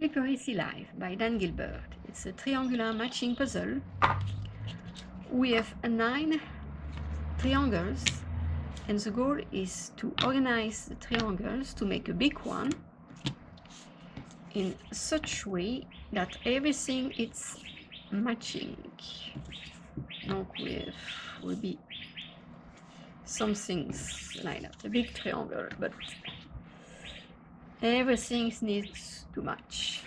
Slippery Sealife by Dan Gilbert. It's a triangular matching puzzle. We have 9 triangles, and the goal is to organize the triangles to make a big one in such way that everything is matching. Donc will be some things like that, a big triangle, but everything needs to match.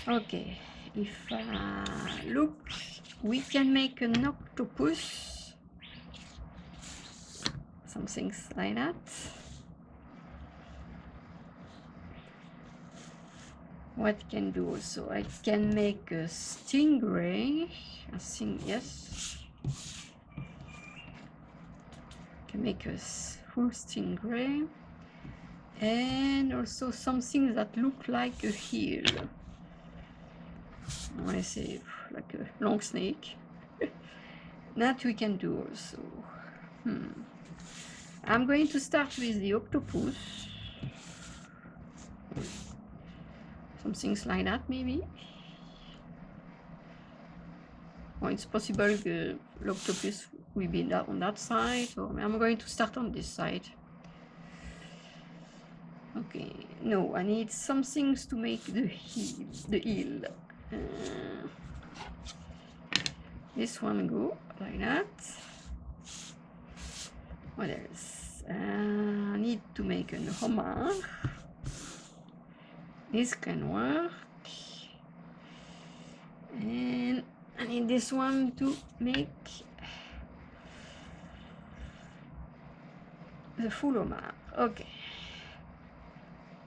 Okay, if look, we can make an octopus, some things like that. What can do also? I can make a stingray. I think yes. Can make a full stingray, and also something that look like a heel. I say like a long snake. That we can do also. I'm going to start with the octopus. Some things like that maybe. Or it's possible the octopus will be on that side, or I'm going to start on this side. Okay, no, I need some things to make the heel. This one go like that. What else? I need to make an homard. This can work. And I need this one to make the full homard. Okay.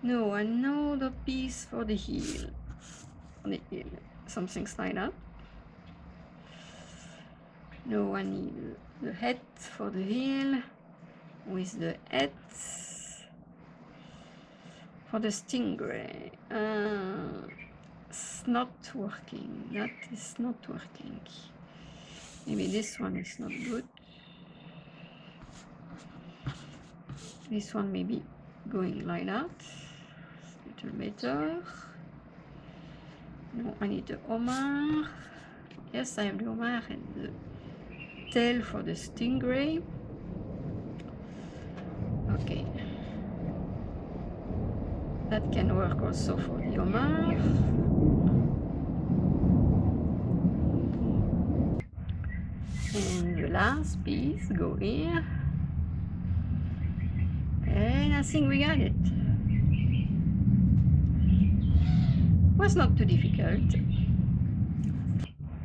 No, another piece for the heel. Something like that. No, I need the head for the heel with the head for the stingray. It's not working. That is not working. Maybe this one is not good. This one maybe going like that. A little better. No, I need the homard. Yes, I have the homard and the tail for the stingray. Okay. That can work also for the homard. And the last piece go here. And I think we got it. Was not too difficult.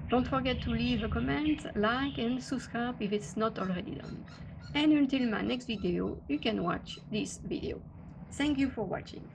Don't forget to leave a comment, like and subscribe if it's not already done. And until my next video, you can watch this video. Thank you for watching.